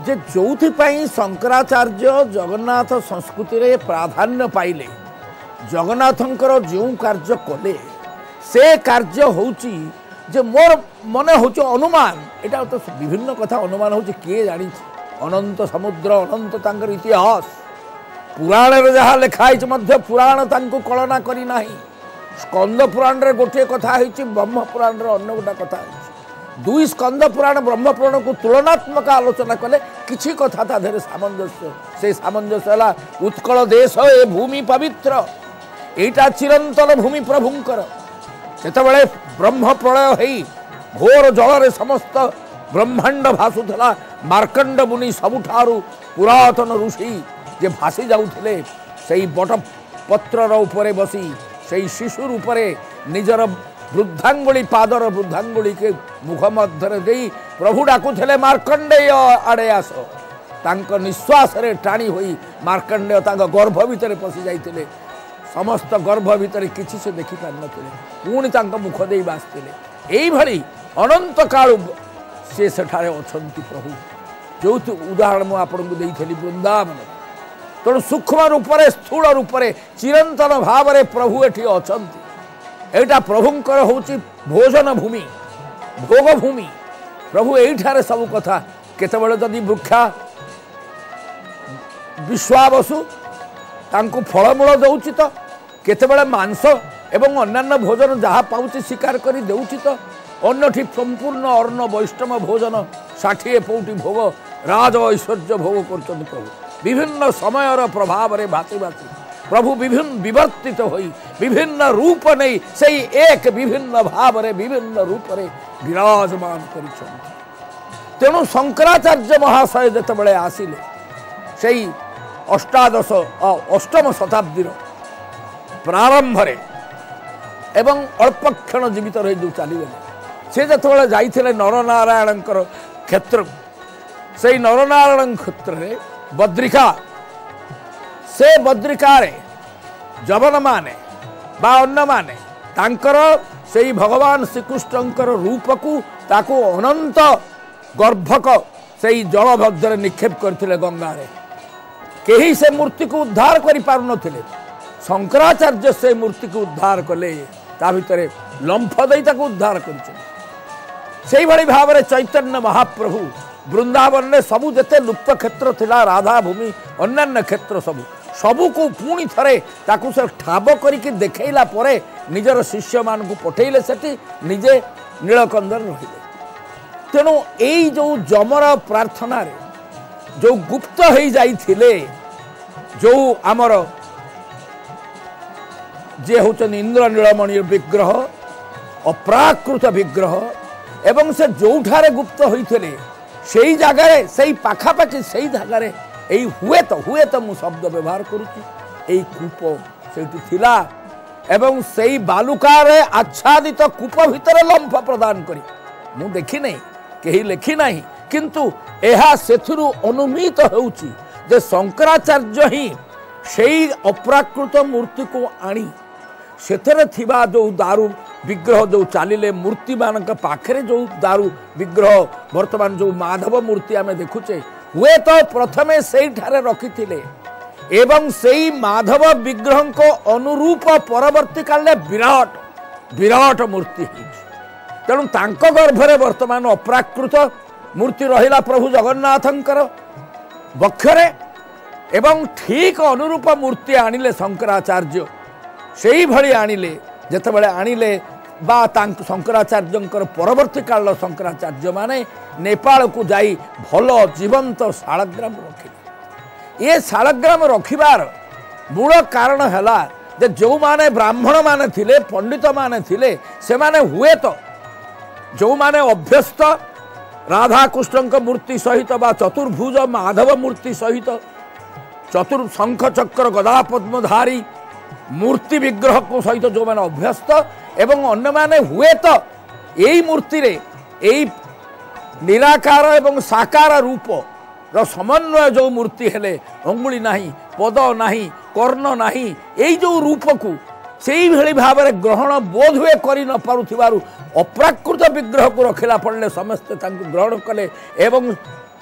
जे जोथिपाई शंकराचार्य जगन्नाथ संस्कृति रे प्राधान्य पाइले जगन्नाथंकर जो कार्य कले से कार्य होची जे मोर मन होची अनुमान एटा तो विभिन्न कथा अनुमान होची किए जानी अनंत समुद्र अनंत तांकर इतिहास पुराण रे जहा लिखाई मध्य पुराण तांको कलना करी नाही स्कंद पुराण रे गोटे कथा होची ब्रह्म पुराण रे अन्य गोटा कथा होची दुई स्कंद पुराण ब्रह्म पुराण को तुलनात्मक आलोचना कले किछि कथा ता धरे सामंजस्य से सामंजस्य हला उत्कल देश ए भूमि पवित्र एटा चिरंतन भूमि प्रभुंकर सेतबेले ब्रह्म प्रलय हेई घोर जल समस्त ब्रह्मांड भासुला मार्कंड मुनि सबुठारु पुरातन ऋषि जे भासी जाउथिले सेई बट पत्रर उपरे बसी सेई शिशुर उपरे निजर वृद्धांगुली पादर वृद्धांगुली के मुख मध्य दे प्रभु डाकुले मार्कंडेय आड़े आस तांक निश्वास रे टाणी होई मार्कंडेय तांक गर्भ भितर पशि जाइतिले समस्त गर्भ भितर किछि से देखि पार नथिले पुणी तांक मुख देई बासतिले एई भली अनंत काल से सेठारे अछंती प्रभु जो उदाहरण मु आपन को देइथली वृंदावन तेणु सूक्ष्म रूप से स्थूल रूप से चिरंतन भाव में प्रभु एठी अछंती एटा प्रभुंकर होची भोजन भूमि भोग भूमि प्रभु एठारे सब कथा केतबेले जदि वृक्षा विश्वावसु तांको फलमूल दउची तो केतबेले मांस एवं अन्यान्य भोजन जहाँ पाउची शिकार करी देउची तो अन्यठी संपूर्ण अर्ण वैष्णव भोजन 60 पौटी भोग राज ऐश्वर्य भोग करछन प्रभु विभिन्न समयर प्रभाव रे भाती भाती प्रभु विभिन्न विवर्तित होई विभिन्न रूप नहीं से एक विभिन्न भाव रे विभिन्न रूप रे विराजमान करिछन तेणु शंकराचार्य महाशय जेतबेले आसिले सेई अष्टादश अष्टम शताब्दी प्रारंभ रे एवं अल्प क्षण जीवित रही जो चलीगले से जेतबेले जाइथिले नरनारायण क्षेत्र से नरनारायण क्षेत्र रे बद्रिका से बद्रिकारे जवन माने बा अन्न माने तांकर सेई भगवान श्रीकृष्णंकर रूप को ताको अनंत गर्भक सेई जल भद्र निक्षेप करथिले गंगा रे केही से मूर्ति को उद्धार करि पारु नथिले शंकराचार्य से मूर्ति को उद्धार कले ता भितरे लंफ देई ताको उद्धार करिछे सेई भली भाव रे चैतन्य महाप्रभु वृंदावन ने सबू जेते लुप्त क्षेत्र थिला राधा भूमि अन्यान्य क्षेत्र सबू को पुणी थरे ताकू से ठाब करिके देखैला परे निजर शिष्य मान को पठेइले सेठी निजे नीलकंदर रहिले तेणु एई जो जमर प्रार्थना रे जो गुप्त हो जाइथिले जो आमर जे होचन इंद्र नीलमणि विग्रह अप्राकृत विग्रह एवं से जोठारे गुप्त होइथिले सेई जगार से पाखापाखि से जगार हुए तो मु शब्द व्यवहार करुच्ची कूप से एवं से बालुकार आच्छादित कूप भितर लंफ प्रदान करी मु देखी नहीं कहीं लिखी नहीं किंतु यह सेथिरु अनुमित होउची जे शंकराचार्य ही सेई अप्राकृत मूर्ति को आनी सेथरे थिबा जो दारू विग्रह जो चलिले मूर्ति मान पाखे जो दारू विग्रह वर्तमान जो माधव मूर्ति आम देखुचे हुए तो प्रथमे से रखी एवं से माधव विग्रह को अनुरूप परवर्ती काल विराट विराट मूर्ति तेणु तांको गर्भरे वर्तमान अप्राकृत मूर्ति रहिला प्रभु जगन्नाथंकर बक्षरे एवं ठीक अनुरूप मूर्ति आनिले शंकराचार्य सेई भली आनिले जेतेबेले आनिले बा शंकराचार्य परवर्ती काल शंकराचार्य माने नेपाल को जाई भल जीवंत शालग्राम रखिले ये शालग्राम रखिबार मूल कारण हैला जे जो माने ब्राह्मण माने थिले पंडित माने थिले से माने हुए तो जो माने अभ्यस्त राधा कृष्ण मूर्ति सहित बा चतुर्भुज माधव मूर्ति सहित शंख चक्र गदा पद्मधारी मूर्ति विग्रह को सहित जो मैंने अभ्यस्त एवं अन्य माने हुए तो यही मूर्ति रे यही निराकार एवं साकार रूप रो समन्वय जो मूर्ति हेले अंगुली नहीं पद नहीं कर्ण नहीं यही जो रूप को से भली भाव में ग्रहण बोध हुए कर न पारुथिबारु अप्राकृत विग्रह को रखिला पड़े समस्ते ग्रहण कले एवं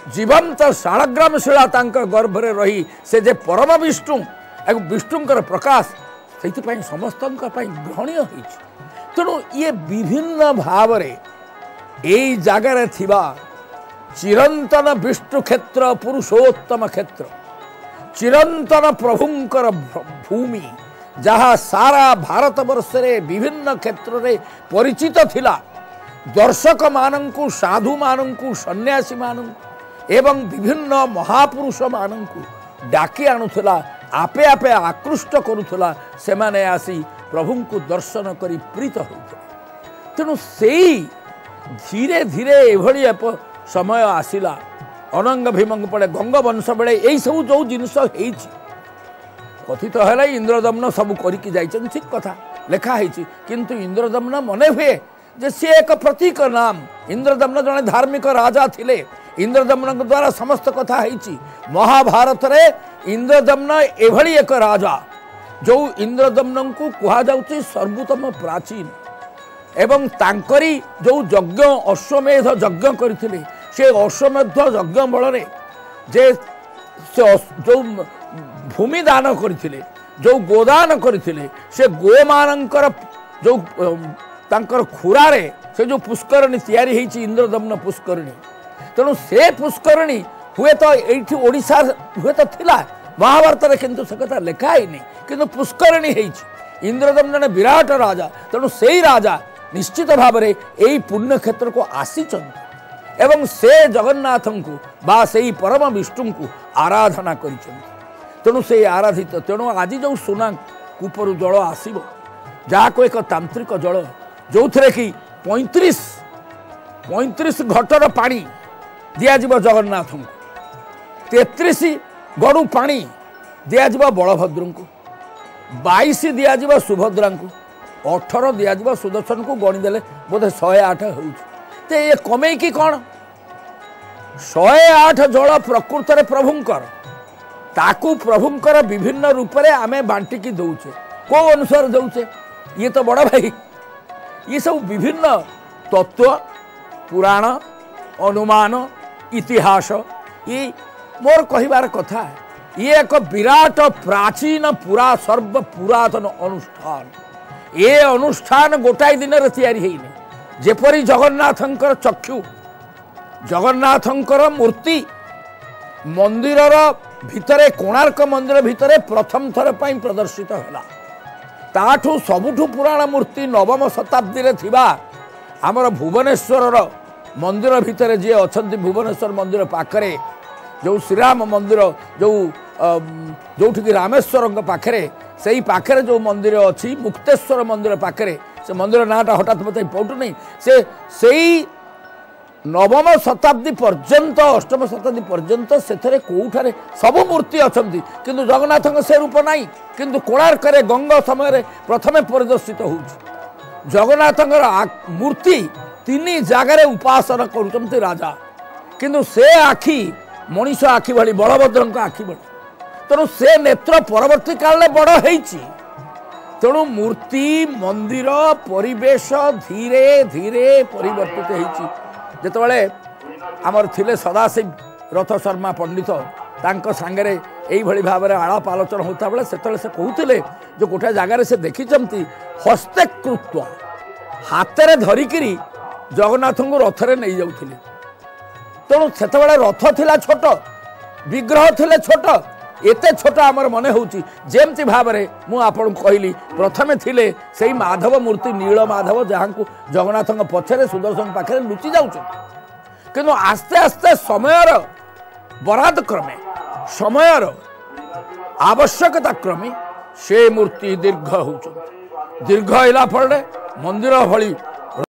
जीवंत शालग्राम शिला गर्भरे रही से जे परम विष्णु विष्णुंकर प्रकाश से समस्त ग्रहणीय हो तेणु ये विभिन्न भाव यही जगार थिबा चिरंतन विष्णु क्षेत्र पुरुषोत्तम क्षेत्र चिरंतन प्रभुंकर भूमि जहाँ सारा भारत वर्ष रे विभिन्न क्षेत्र रे परिचित थिला दर्शक मानंकु साधु मानंकु सन्यासी मानंकु एवं विभिन्न महापुरुष मानंकु डाकी आणुथला आपे आपे आकृष्ट करुथला से माने आसी प्रभुंकु दर्शन करी प्रीत होते तेणु सेई धीरे धीरे एभली समय आसिला अनंग भीमंग पड़े गंग वंश बेले यही सब जो जिनस कथित है इंद्रदम्न सब करके जाइछन ठीक कथा लेखा है किंतु इंद्रदम्न मने हुए जे सी एक प्रतीक नाम इंद्रदम्न जड़े धार्मिक राजा थिले इंद्रदम्न द्वारा समस्त कथा है महाभारत रे इंद्रदम्न एभली एक राजा जो इंद्रदम्न को कहा जाउची सर्वोत्तम प्राचीन एवं तांकरी जो यज्ञ अश्वमेध यज्ञ करथिले से अश्वमेध यज्ञ बल जे जो भूमि दान करथिले जो गोदान करथिले से गो मानकर जो तांकर खुरा रे से जो पुष्करणी तैयारी हेची इंद्रदम्न पुष्करणी तेणु से पुष्करणी हुए तो एठी ओडिशा हुए तो थिला महाभारत रे किंतु से कथा लेखा ही नहीं किंतु पुष्करणी हेची इंद्रदम्न जने विराट राजा तेणु सेई राजा निश्चित भाव में यही पुण्य क्षेत्र को आसीचन एवं से जगन्नाथ को बा से परम विष्णु को आराधना करिचन तेणु से आराधित तेणु आज जो सुना कूपर जल आसब जहाँ को एक तांत्रिक जल जो थे कि 35 घटर पानी दिज्व जगन्नाथ को 33 गड़ू पानी दिज्व बलभद्र को 22 दिज्व सुभद्रा को 18 दिज्व सुदर्शन को गणिदेले बोधे 108 हो ये कमे कि कौन 108 जल प्रकृत प्रभुंकर ताकू प्रभुंकर विभिन्न रूप से आमे बांटिकी दौचे को अनुसार दौचे ये तो बड़ भाई ये सब विभिन्न तत्व पुराण अनुमान इतिहास ये मोर कहिबार कथा है ये एक विराट प्राचीन पुरा सर्व पुरातन अनुष्ठान ये अनुष्ठान गोटाई दिन तैयारी जेपरी जगन्नाथंकर चक्षु जगन्नाथंकर मूर्ति मंदिर भितरे कोणार्क मंदिर भितरे प्रथम थर पर प्रदर्शित है ताठू सबुठू पुराण मूर्ति नवम शताब्दी रे थिबा आमर भुवनेश्वर मंदिर भितरे जे अछंती भुवनेश्वर मंदिर पाखरे जो श्रीराम मंदिर जो रामेश्वर पाखरे से पाखरे जो मंदिर अच्छी मुक्तेश्वर मंदिर पाखरे से मंदिर नाटा हठात मत पौटू नहीं से नवम शताब्दी पर्यंत अष्टम शताब्दी पर्यंत से कौठारे सब मूर्ति अच्छा किंतु जगन्नाथ से रूप नहीं किंतु कोणार्क गंग समय प्रथमे प्रदर्शित हो जगन्नाथ मूर्ति 3 जगार उपासना कर राजा किंतु से आखि मनीष आखि भली बलभद्र आखि भली तेणु से नेत्र परवर्ती काल बड़ है तेणु मूर्ति मंदिर परिवेश धीरे धीरे परिवर्तित होती जितेबाला आमर थिले सदाशिव रथ शर्मा पंडित तांको सांगरे यही भाव में आलाप आलोचना होता बेले से कहते जो गोटे जगार से देखी हस्ते कृत्व हाथ धरिकी जगन्नाथ को रथरे नहीं जाऊले तेणु से रथ थिला छोट विग्रह थिले छोट एते छोट आमर मन होमती भाव में मुझे कहली प्रथमे थिले से माधव मूर्ति नील माधव जहाँ को जगन्नाथ पछरे सुदर्शन पाखे लुचि जाऊँ किंतु आस्ते आस्ते समयर बराद क्रमे समयर आवश्यकता क्रमे से मूर्ति दीर्घ हो दीर्घ होला फल मंदिर भली